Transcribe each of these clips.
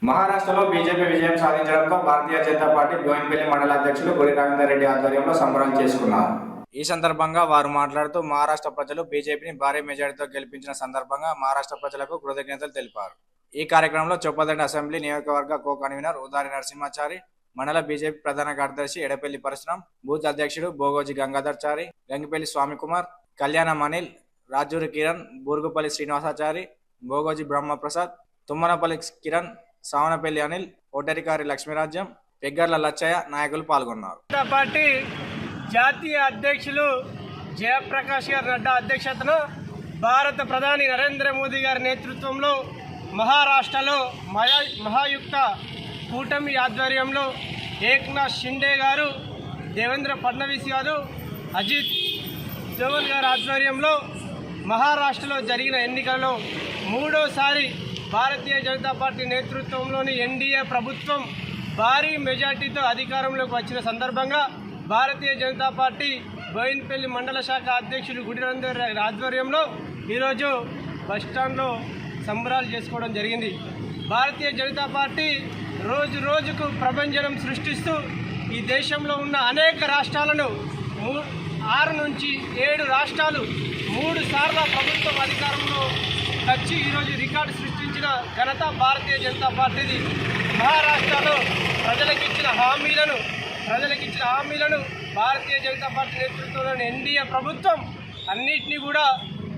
మహారాష్ట్రలో బీజేపీ విజయం సాధించడంతో భారతీయ జనతా పార్టీ బోయిన్పల్లి మండల అధ్యక్షులు గుడి రవీందర్ రెడ్డి ఆధ్వర్యంలో సంబరాలు చేసుకున్నారు. ఈ సందర్భంగా వారు మాట్లాడుతూ మహారాష్ట్ర ప్రజలు బీజేపీని భారీ మెజారిటీతో గెలిపించిన సందర్భంగా మహారాష్ట్ర ప్రజలకు కృతజ్ఞతలు తెలిపారు. ఈ కార్యక్రమంలో చొప్పదండి అసెంబ్లీ నియోజకవర్గ కో కన్వీనర్ ఉదారి నరసింహాచారి, మండల బీజేపీ ప్రధాన కార్యదర్శి ఎడపల్లి పరశురాం, బూత్ అధ్యక్షుడు బోగోజి గంగాధర్చారి, గంగిపల్లి స్వామికుమార్, కళ్యాణం అనిల్, రాజూరి కిరణ్, బూరుగుపల్లి శ్రీనివాసాచారి, బోగోజి బ్రహ్మప్రసాద్, తుమ్మనపల్లి కిరణ్, సావనపల్లి అనిల్, ఓటరికారి లక్ష్మీరాజ్యం, పెగ్గర్ల లచ్చయ్య నాయకులు పాల్గొన్నారు. పార్టీ జాతీయ అధ్యక్షులు జయప్రకాష్ గారి నడ్డా అధ్యక్షతన భారత ప్రధాని నరేంద్ర మోదీ గారి నేతృత్వంలో మహారాష్ట్రలో మహాయుక్త కూటమి ఆధ్వర్యంలో ఏక్నాథ్ షిండే గారు, దేవేంద్ర ఫడ్నవీస్ గారు, అజిత్ దోవల్ గారి ఆధ్వర్యంలో మహారాష్ట్రలో జరిగిన ఎన్నికల్లో మూడోసారి భారతీయ జనతా పార్టీ నేతృత్వంలోని ఎన్డీఏ ప్రభుత్వం భారీ మెజార్టీతో అధికారంలోకి వచ్చిన సందర్భంగా భారతీయ జనతా పార్టీ బోయిన్పల్లి మండల శాఖ అధ్యక్షులు గుడి రవీందర్ ఆధ్వర్యంలో ఈరోజు బస్టాండ్లో సంబరాలు చేసుకోవడం జరిగింది. భారతీయ జనతా పార్టీ రోజు రోజుకు ప్రభంజనం సృష్టిస్తూ ఈ దేశంలో ఉన్న అనేక రాష్ట్రాలను 6 నుంచి 7 రాష్ట్రాలు 3 సార్ల ప్రభుత్వం అధికారంలో వచ్చి ఈరోజు రికార్డు సృష్టించిన ఘనత భారతీయ జనతా పార్టీది. మహారాష్ట్రలో ప్రజలకిచ్చిన హామీలను భారతీయ జనతా పార్టీ నేతృత్వంలోని ఎన్డీఏ ప్రభుత్వం అన్నిటినీ కూడా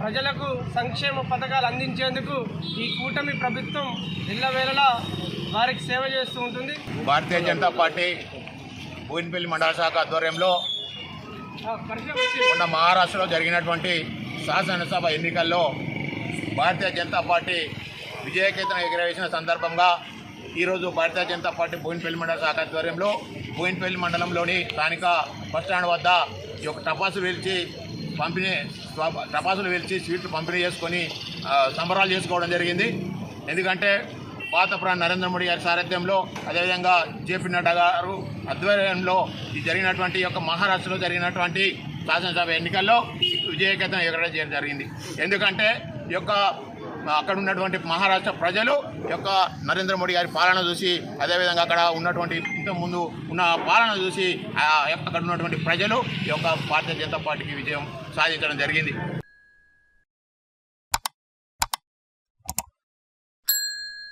ప్రజలకు సంక్షేమ పథకాలు అందించేందుకు ఈ కూటమి ప్రభుత్వం ఎల్లవేళలా వారికి సేవ చేస్తూ ఉంటుంది. భారతీయ జనతా పార్టీ బోయిన్పల్లి మండల శాఖ ఆధ్వర్యంలో మొన్న మహారాష్ట్రలో జరిగినటువంటి శాసనసభ ఎన్నికల్లో భారతీయ జనతా పార్టీ విజయకేతనం ఎగురవేసిన సందర్భంగా ఈరోజు భారతీయ జనతా పార్టీ బోయిన్పల్లి మండల శాఖ ఆధ్వర్యంలో బోయిన్పల్లి మండలంలోని స్థానిక బస్టాండ్ వద్ద ఈ యొక్క టపాసులు వెలిచి స్వీట్లు పంపిణీ చేసుకొని సంబరాలు చేసుకోవడం జరిగింది. ఎందుకంటే పాత ప్రధాని నరేంద్ర మోడీ గారి సారథ్యంలో, అదేవిధంగా జేపీ నడ్డా గారు ఆధ్వర్యంలో ఈ జరిగినటువంటి యొక్క మహారాష్ట్రలో జరిగినటువంటి శాసనసభ ఎన్నికల్లో విజయకేతనం ఎగరడం జరిగింది. ఎందుకంటే ఈ యొక్క అక్కడ ఉన్నటువంటి మహారాష్ట్ర ప్రజలు యొక్క నరేంద్ర మోడీ గారి పాలన చూసి, అదేవిధంగా అక్కడ ఉన్నటువంటి ఇంతకుముందు ఉన్న పాలన చూసి అక్కడ ఉన్నటువంటి ప్రజలు ఈ యొక్క భారతీయ జనతా పార్టీకి విజయం సాధించడం జరిగింది.